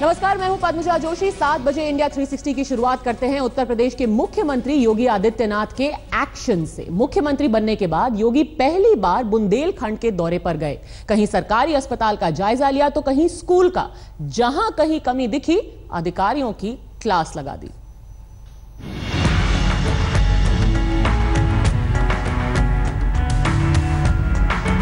नमस्कार, मैं हूं पद्मजा जोशी। 7 बजे इंडिया 360 की शुरुआत करते हैं उत्तर प्रदेश के मुख्यमंत्री योगी आदित्यनाथ के एक्शन से। मुख्यमंत्री बनने के बाद योगी पहली बार बुंदेलखंड के दौरे पर गए। कहीं सरकारी अस्पताल का जायजा लिया तो कहीं स्कूल का। जहां कहीं कमी दिखी, अधिकारियों की क्लास लगा दी।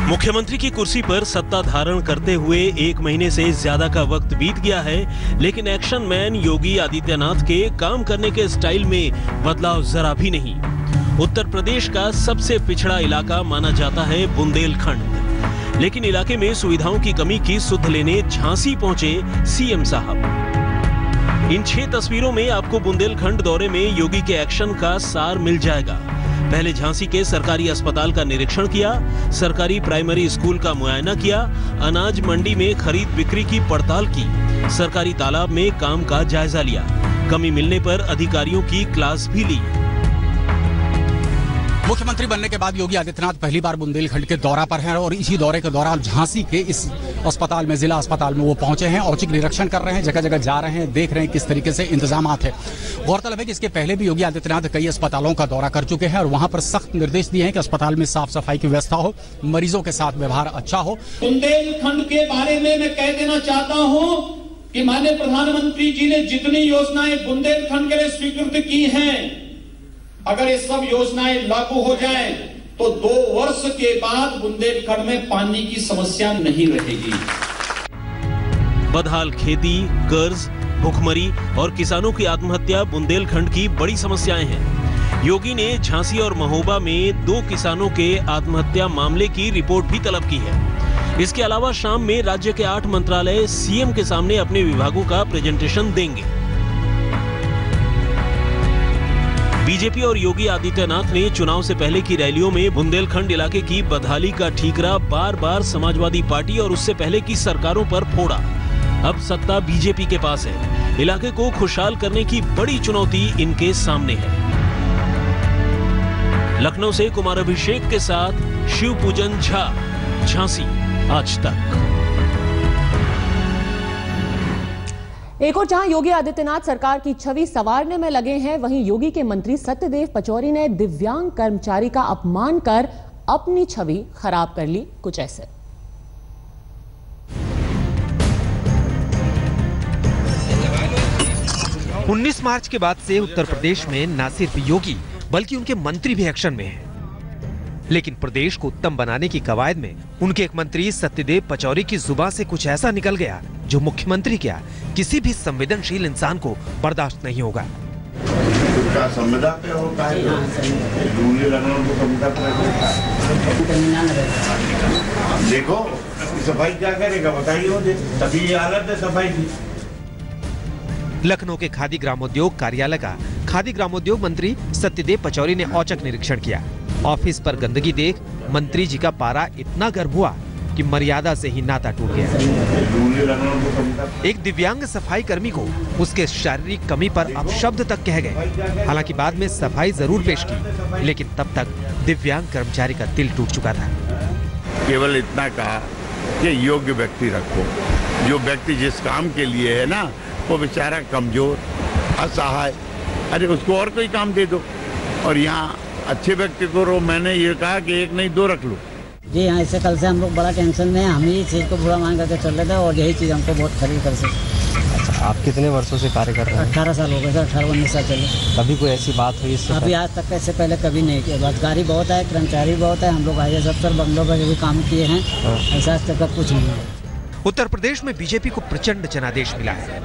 मुख्यमंत्री की कुर्सी पर सत्ता धारण करते हुए 1 महीने से ज्यादा का वक्त बीत गया है, लेकिन एक्शन मैन योगी आदित्यनाथ के काम करने के स्टाइल में बदलाव जरा भी नहीं। उत्तर प्रदेश का सबसे पिछड़ा इलाका माना जाता है बुंदेलखंड, लेकिन इलाके में सुविधाओं की कमी की सुध लेने झांसी पहुंचे सीएम साहब। इन 6 तस्वीरों में आपको बुंदेलखंड दौरे में योगी के एक्शन का सार मिल जाएगा। पहले झांसी के सरकारी अस्पताल का निरीक्षण किया, सरकारी प्राइमरी स्कूल का मुआयना किया, अनाज मंडी में खरीद बिक्री की पड़ताल की, सरकारी तालाब में काम का जायजा लिया, कमी मिलने पर अधिकारियों की क्लास भी ली। मुख्यमंत्री बनने के बाद योगी आदित्यनाथ पहली बार बुंदेलखंड के दौरा पर हैं और इसी दौरे के दौरान झांसी के इस अस्पताल में, जिला अस्पताल में वो पहुंचे हैं। औचक निरीक्षण कर रहे हैं, जगह जगह जा रहे हैं, देख रहे हैं किस तरीके से इंतजामात है। गौरतलब है कि इसके पहले भी योगी आदित्यनाथ कई अस्पतालों का दौरा कर चुके हैं और वहां पर सख्त निर्देश दिए हैं कि अस्पताल में साफ सफाई की व्यवस्था हो, मरीजों के साथ व्यवहार अच्छा हो। बुंदेलखंड के बारे में मैं कह देना चाहता हूं कि माननीय प्रधानमंत्री जी ने जितनी योजनाएं बुंदेलखंड के लिए स्वीकृत की हैं, अगर ये सब योजनाएं लागू हो जाएं तो 2 वर्ष के बाद बुंदेलखंड में पानी की समस्या नहीं रहेगी। बदहाल खेती, कर्ज, भुखमरी और किसानों की आत्महत्या बुंदेलखंड की बड़ी समस्याएं हैं। योगी ने झांसी और महोबा में 2 किसानों के आत्महत्या मामले की रिपोर्ट भी तलब की है। इसके अलावा शाम में राज्य के 8 मंत्रालय सीएम के सामने अपने विभागों का प्रेजेंटेशन देंगे। बीजेपी और योगी आदित्यनाथ ने चुनाव से पहले की रैलियों में बुंदेलखंड इलाके की बदहाली का ठीकरा बार बार समाजवादी पार्टी और उससे पहले की सरकारों पर फोड़ा। अब सत्ता बीजेपी के पास है। इलाके को खुशहाल करने की बड़ी चुनौती इनके सामने है। लखनऊ से कुमार अभिषेक के साथ शिव पूजन झा, झांसी, आज तक। एक और जहां योगी आदित्यनाथ सरकार की छवि संवारने में लगे हैं, वहीं योगी के मंत्री सत्यदेव पचौरी ने दिव्यांग कर्मचारी का अपमान कर अपनी छवि खराब कर ली। कुछ ऐसे। उन्नीस मार्च के बाद से उत्तर प्रदेश में न सिर्फ योगी बल्कि उनके मंत्री भी एक्शन में हैं। लेकिन प्रदेश को उत्तम बनाने की कवायद में उनके एक मंत्री सत्यदेव पचौरी की जुबान से कुछ ऐसा निकल गया जो मुख्यमंत्री क्या किसी भी संवेदनशील इंसान को बर्दाश्त नहीं होगा। संविदा पे होता है, देखो सफाई क्या करेगा बताइए, तभी ये हालत है सफाई की। लखनऊ के खादी ग्रामोद्योग कार्यालय का खादी ग्रामोद्योग मंत्री सत्यदेव पचौरी ने औचक निरीक्षण किया। ऑफिस पर गंदगी देख मंत्री जी का पारा इतना गर्म हुआ कि मर्यादा से ही नाता टूट गया। एक दिव्यांग सफाई कर्मी को उसके शारीरिक कमी पर अपशब्द तक कह गए। हालांकि बाद में सफाई जरूर पेश की, लेकिन तब तक दिव्यांग कर्मचारी का दिल टूट चुका था। केवल इतना कहा कि योग्य व्यक्ति रखो। जो व्यक्ति जिस काम के लिए है ना, वो बेचारा कमजोर, असहाय, अरे उसको और कोई काम दे दो। और यहाँ अच्छे व्यक्ति को मैंने ये कहा कि 1 नहीं 2 रख लो। जी हाँ, इससे कल से हम लोग बड़ा टेंशन में हैं। हम ही चीज़ को बुरा मान करके चल रहे थे और यही चीज़ हमको बहुत खरीद कर से। अच्छा, आप कितने वर्षों से कार्य कर रहे हैं? 18 साल हो गए सर, 18-19 साल चले। कभी कोई ऐसी बात हुई इससे? अभी आज तक ऐसे पहले कभी नहीं किया। रोजगारी बहुत है, कर्मचारी बहुत है। हम लोग IAS अफसर बंगलों पर भी काम किए हैं, ऐसा आज तक कुछ नहीं है। उत्तर प्रदेश में बीजेपी को प्रचंड जनादेश मिला है,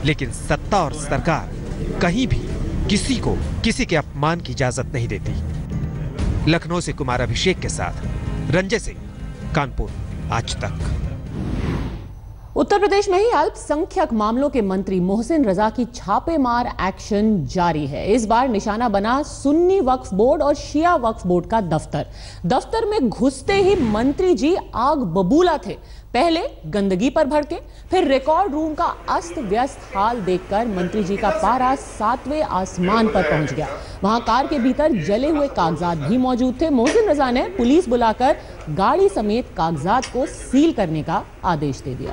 लेकिन सत्ता और सरकार कहीं भी किसी को किसी के अपमान की इजाजत नहीं देती। लखनऊ से कुमार अभिषेक के साथ रंजय सिंह, कानपुर, आज तक। उत्तर प्रदेश में ही अल्पसंख्यक मामलों के मंत्री मोहसिन रजा की छापेमार एक्शन जारी है। इस बार निशाना बना सुन्नी वक्फ बोर्ड और शिया वक्फ बोर्ड का दफ्तर में घुसते ही मंत्री जी आग बबूला थे। पहले गंदगी पर भड़के, फिर रिकॉर्ड रूम का अस्त व्यस्त हाल देखकर मंत्री जी का पारा 7वें आसमान पर पहुंच गया। वहां कार के भीतर जले हुए कागजात भी मौजूद थे। मोहसिन रजा ने पुलिस बुलाकर गाड़ी समेत कागजात को सील करने का आदेश दे दिया।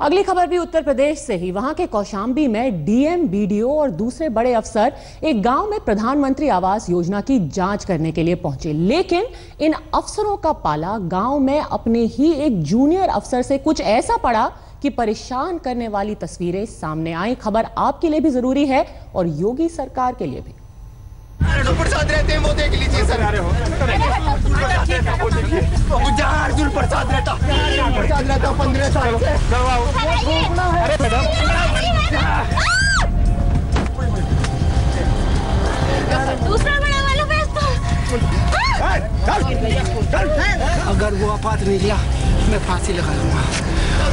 अगली खबर भी उत्तर प्रदेश से ही। वहां के कौशाम्बी में डीएम, बीडीओ और दूसरे बड़े अफसर एक गांव में प्रधानमंत्री आवास योजना की जांच करने के लिए पहुंचे, लेकिन इन अफसरों का पाला गांव में अपने ही एक जूनियर अफसर से कुछ ऐसा पड़ा कि परेशान करने वाली तस्वीरें सामने आई। खबर आपके लिए भी जरूरी है और योगी सरकार के लिए भी। प्रसाद रहते हैं वो देख लीजिए सर। जहाँ अर्जुन प्रसाद रहता 15 साल दूसरा बड़ा वाला अगर वो आपात निकला मैं फांसी लगा लूंगा।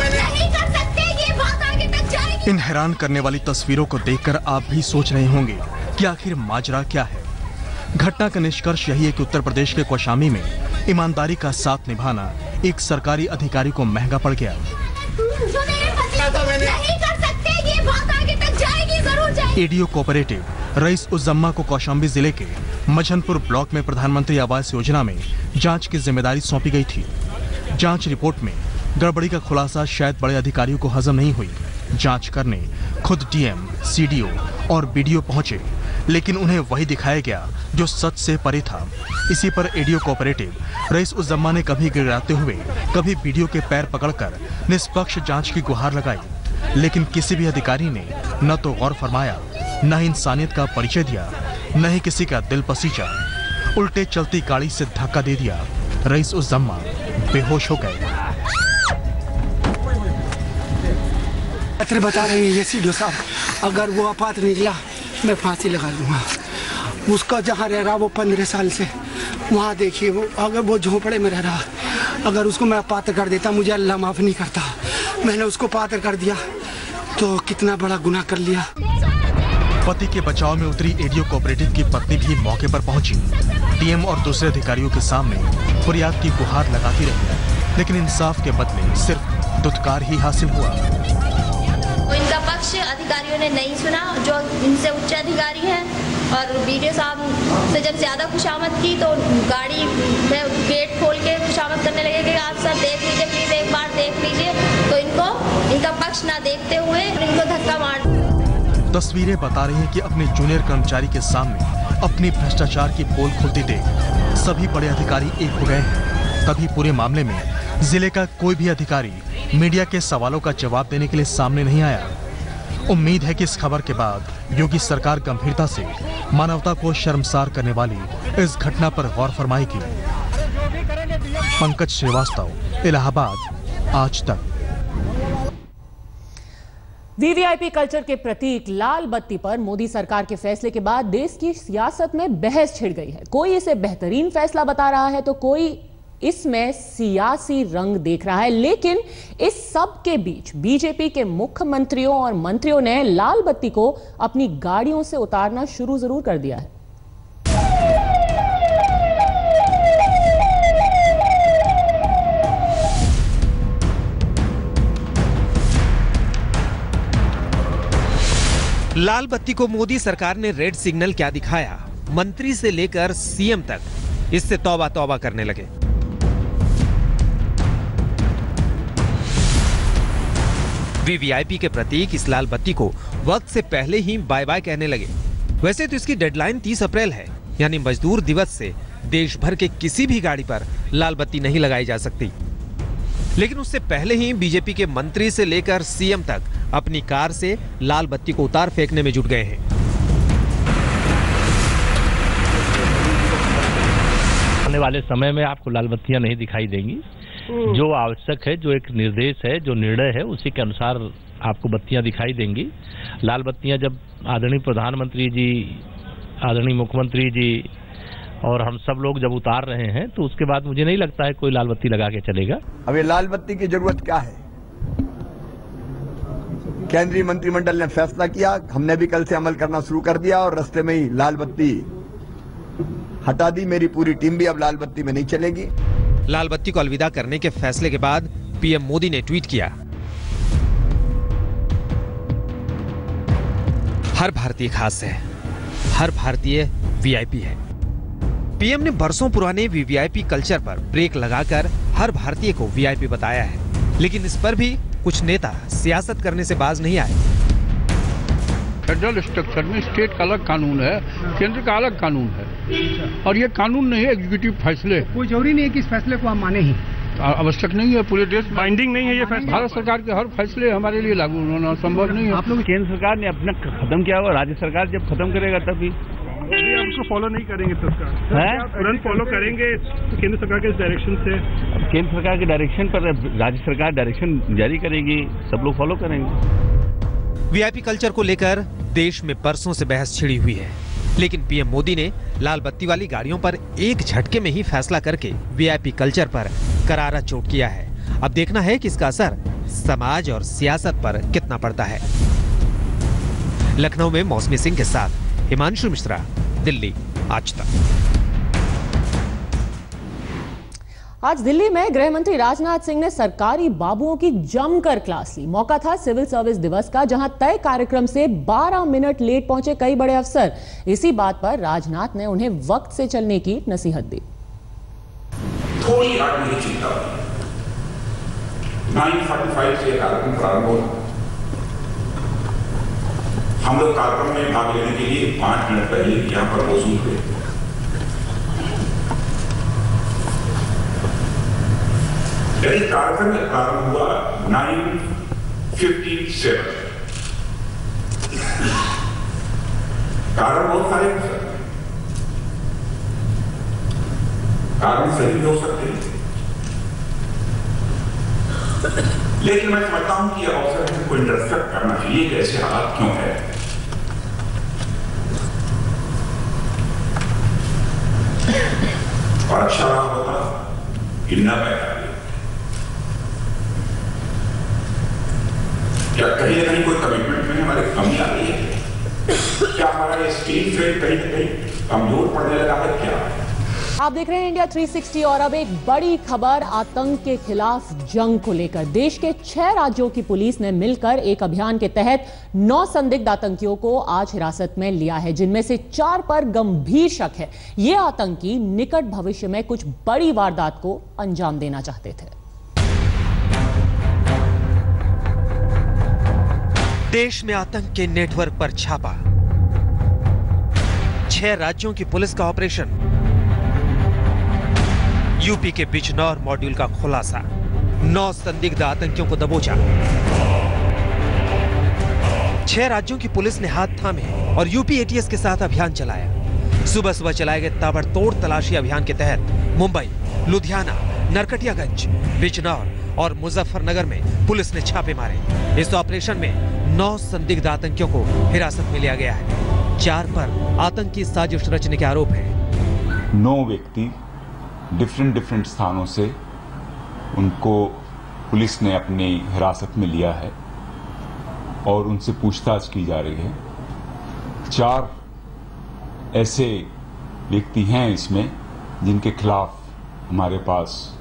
नहीं कर सकते, ये बात आगे तक जाएगी। इन हैरान करने वाली तस्वीरों को देखकर आप भी सोच रहे होंगे कि आखिर माजरा क्या है। घटना का निष्कर्ष यही है कि उत्तर प्रदेश के कौशाम्बी में ईमानदारी का साथ निभाना एक सरकारी अधिकारी को महंगा पड़ गया। एडीओ कोऑपरेटिव रईस उज़्ज़मा को कौशाम्बी जिले के मझनपुर ब्लॉक में प्रधानमंत्री आवास योजना में जांच की जिम्मेदारी सौंपी गई थी। जांच रिपोर्ट में गड़बड़ी का खुलासा शायद बड़े अधिकारियों को हजम नहीं हुई। जांच करने खुद डीएम, सीडीओ और बीडीओ पहुंचे, लेकिन उन्हें वही दिखाया गया जो सच से परे था। इसी पर एडीओ कोऑपरेटिव रईस उज़्ज़मा ने कभी गिड़गिड़ाते हुए, कभी बीडीओ के पैर पकड़कर निष्पक्ष जांच की गुहार लगाई, लेकिन किसी भी अधिकारी ने न तो गौर फरमाया, न ही इंसानियत का परिचय दिया, न ही किसी का दिल पसीजा। उल्टे चलती गाड़ी से धक्का दे दिया। रईस उज़्ज़मा बेहोश हो गए। बता रहे हैं ये सीडीओ साहब, अगर वो आपात निकला मैं फांसी लगा लूंगा। उसका जहाँ रह रहा वो 15 साल से, वहाँ देखिए वो अगर वो झोंपड़े में रह रहा, अगर उसको मैं पात्र कर देता मुझे अल्लाह माफ़ नहीं करता। मैंने उसको पात्र कर दिया तो कितना बड़ा गुनाह कर लिया। पति के बचाव में उतरी एडीओ कोऑपरेटिव की पत्नी भी मौके पर पहुंची। डीएम और दूसरे अधिकारियों के सामने फरियाद की गुहार लगाती रही, लेकिन इंसाफ के बदले सिर्फ दुत्कार ही हासिल हुआ। इनका पक्ष अधिकारियों ने नहीं सुना, जो इनसे उच्च अधिकारी हैं, और बीडीओ साहब से जब ज्यादा खुशामद की तो गाड़ी में गेट खोल के खुशामद करने लगे कि आप सर देख लीजिए, प्लीज एक बार देख लीजिए। तो इनका पक्ष ना देखते हुए इनको धक्का मार। तस्वीरें बता रही हैं कि अपने जूनियर कर्मचारी के सामने अपनी भ्रष्टाचार की पोल खुलती देख सभी बड़े अधिकारी एक हो गए हैं। तभी पूरे मामले में जिले का कोई भी अधिकारी मीडिया के सवालों का जवाब देने के लिए सामने नहीं आया। उम्मीद है कि इस खबर के बाद योगी सरकार गंभीरता से मानवता को शर्मसार करने वाली इस घटना पर गौर फरमाएगी। पंकज श्रीवास्तव, इलाहाबाद, आज तक। वीवीआईपी कल्चर के प्रतीक लाल बत्ती पर मोदी सरकार के फैसले के बाद देश की सियासत में बहस छिड़ गई है। कोई इसे बेहतरीन फैसला बता रहा है तो कोई इसमें सियासी रंग देख रहा है। लेकिन इस सब के बीच बीजेपी के मुख्यमंत्रियों और मंत्रियों ने लाल बत्ती को अपनी गाड़ियों से उतारना शुरू जरूर कर दिया है। लाल बत्ती को मोदी सरकार ने रेड सिग्नल क्या दिखाया, मंत्री से लेकर सीएम तक इससे तौबा तौबा करने लगे। वीवीआईपी के प्रतीक इस लाल बत्ती को वक्त से पहले ही बाय बाय कहने लगे। वैसे तो इसकी डेडलाइन 30 अप्रैल है, यानी मजदूर दिवस से देश भर के किसी भी गाड़ी पर लाल बत्ती नहीं लगाई जा सकती। लेकिन उससे पहले ही बीजेपी के मंत्री से लेकर सीएम तक अपनी कार से लाल बत्ती को उतार फेंकने में जुट गए हैं। आने वाले समय में आपको लाल बत्तियां नहीं दिखाई देंगी। जो आवश्यक है, जो एक निर्देश है, जो निर्णय है, उसी के अनुसार आपको बत्तियां दिखाई देंगी। लाल बत्तियां जब आदरणीय प्रधानमंत्री जी, आदरणीय मुख्यमंत्री जी और हम सब लोग जब उतार रहे हैं तो उसके बाद मुझे नहीं लगता है कोई लाल बत्ती लगा के चलेगा। अब ये लाल बत्ती की जरूरत क्या है? केंद्रीय मंत्रिमंडल ने फैसला किया, हमने भी कल से अमल करना शुरू कर दिया और रास्ते में ही लाल बत्ती हटा दी। मेरी पूरी टीम भी अब लाल बत्ती में नहीं चलेगी। लाल बत्ती को अलविदा करने के फैसले के बाद पीएम मोदी ने ट्वीट किया, हर भारतीय खास है, हर भारतीय वीआईपी है। पीएम ने बरसों पुराने वीवीआईपी कल्चर पर ब्रेक लगाकर हर भारतीय को वीआईपी बताया है, लेकिन इस पर भी कुछ नेता सियासत करने से बाज नहीं आए। फेडरल स्ट्रक्चर में स्टेट का अलग कानून है, केंद्र का अलग कानून है, और ये कानून नहीं है एग्जीक्यूटिव फैसले। कोई जरूरी नहीं है कि इस फैसले को हम माने ही, आवश्यक नहीं है, पूरे देश बाइंडिंग नहीं है ये फैसला। भारत सरकार के हर फैसले हमारे लिए लागू होना संभव नहीं है। आप लोग केंद्र सरकार ने अपना खत्म किया हुआ, राज्य सरकार जब खत्म करेगा तभी हम उसको फॉलो नहीं करेंगे, तुरंत फॉलो करेंगे केंद्र सरकार के डायरेक्शन से। केंद्र सरकार के डायरेक्शन पर राज्य सरकार डायरेक्शन जारी करेगी, सब लोग फॉलो करेंगे। वीआईपी कल्चर को लेकर देश में बरसों से बहस छिड़ी हुई है, लेकिन पीएम मोदी ने लाल बत्ती वाली गाड़ियों पर एक झटके में ही फैसला करके वीआईपी कल्चर पर करारा चोट किया है। अब देखना है कि इसका असर समाज और सियासत पर कितना पड़ता है। लखनऊ में मौसमी सिंह के साथ हिमांशु मिश्रा, दिल्ली आज तक। आज दिल्ली में गृह मंत्री राजनाथ सिंह ने सरकारी बाबुओं की जमकर क्लास ली। मौका था सिविल सर्विस दिवस का, जहां तय कार्यक्रम से 12 मिनट लेट पहुंचे कई बड़े अफसर। इसी बात पर राजनाथ ने उन्हें वक्त से चलने की नसीहत दी। थोड़ी आज मुझे चिंता हुई। 9:45 से कार्यक्रम प्रारंभ होगा। हम लोग कार्यक्रम में भाग लेने के लिए 5 मिनट पहले यहां पर मौजूद हुए। यदि कार्यक्रम प्रारंभ हुआ 9:57, कारण बहुत सारे हो सकते हैं, कारण सही भी हो सकते हैं, लेकिन मैं समझता हूं कि यह अवसर है को इंटरसेप्ट करना चाहिए कि ऐसे हालात क्यों है। और अच्छा रहा होता कि न पैदा क्या कहीं ना कहीं कोई कमिटमेंट में हमारी कमी आ रही है, क्या हमारा ये स्टील फ्रेम कहीं ना कहीं कमजोर पड़ने लगा है क्या? आप देख रहे हैं इंडिया 360 और अब एक बड़ी खबर आतंक के खिलाफ जंग को लेकर। देश के 6 राज्यों की पुलिस ने मिलकर एक अभियान के तहत 9 संदिग्ध आतंकियों को आज हिरासत में लिया है, जिनमें से 4 पर गंभीर शक है। ये आतंकी निकट भविष्य में कुछ बड़ी वारदात को अंजाम देना चाहते थे। देश में आतंक के नेटवर्क पर छापा, 6 राज्यों की पुलिस का ऑपरेशन, यूपी के बिजनौर मॉड्यूल का खुलासा, 9 संदिग्ध आतंकियों को दबोचा। 6 राज्यों की पुलिस ने हाथ थामे और यूपी एटीएस के साथ अभियान चलाया। सुबह सुबह चलाए गए ताबड़तोड़ तलाशी अभियान के तहत मुंबई, लुधियाना, नरकटियागंज, बिजनौर और मुजफ्फरनगर में पुलिस ने छापे मारे। इस ऑपरेशन में 9 संदिग्ध आतंकियों को हिरासत में लिया गया है। 4 पर आतंकी साजिश रचने के आरोप हैं। 9 व्यक्ति डिफरेंट स्थानों से उनको पुलिस ने अपनी हिरासत में लिया है और उनसे पूछताछ की जा रही है। 4 ऐसे व्यक्ति हैं इसमें जिनके खिलाफ हमारे पास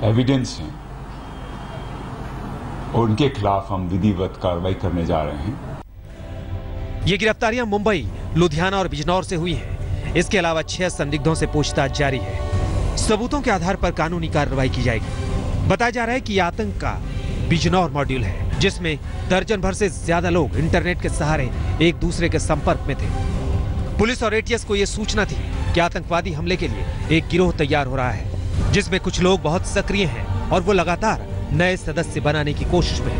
एविडेंस हैं और उनके खिलाफ हम विधिवत कार्रवाई करने जा रहे हैं। ये गिरफ्तारियां मुंबई, लुधियाना और बिजनौर से हुई हैं। इसके अलावा 6 संदिग्धों से पूछताछ जारी है। सबूतों के आधार पर कानूनी कार्रवाई की जाएगी। बताया जा रहा है कि यह आतंक का बिजनौर मॉड्यूल है, जिसमें दर्जन भर से ज्यादा लोग इंटरनेट के सहारे एक दूसरे के संपर्क में थे। पुलिस और एटीएस को यह सूचना थी कि आतंकवादी हमले के लिए एक गिरोह तैयार हो रहा है, जिसमें कुछ लोग बहुत सक्रिय हैं और वो लगातार नए सदस्य बनाने की कोशिश में है।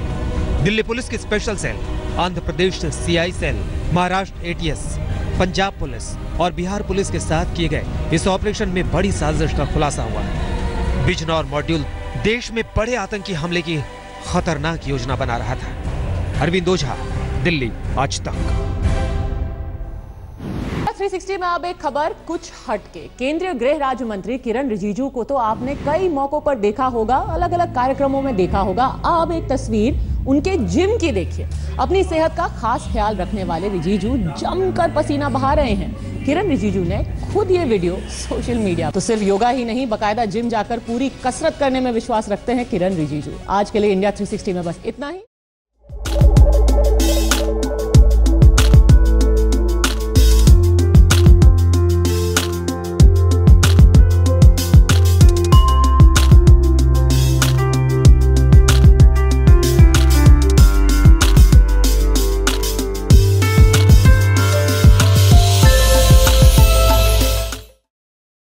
दिल्ली पुलिस की special cell, Andhra Pradesh CI cell, Maharashtra ATS, Punjab police और बिहार पुलिस के साथ किए गए इस ऑपरेशन में बड़ी साजिश का खुलासा हुआ है। बिजनौर मॉड्यूल देश में बड़े आतंकी हमले की खतरनाक योजना बना रहा था। अरविंद ओझा, दिल्ली आज तक। 360 में अब एक खबर कुछ हटके। केंद्रीय गृह राज्य मंत्री किरण रिजिजू को तो आपने कई मौकों पर देखा होगा, अलग अलग कार्यक्रमों में देखा होगा। अब एक तस्वीर उनके जिम की देखिए। अपनी सेहत का खास ख्याल रखने वाले रिजिजू जमकर पसीना बहा रहे हैं। किरण रिजिजू ने खुद ये वीडियो सोशल मीडिया तो सिर्फ योगा ही नहीं, बकायदा जिम जाकर पूरी कसरत करने में विश्वास रखते हैं किरण रिजिजू। आज के लिए इंडिया 360 में बस इतना ही।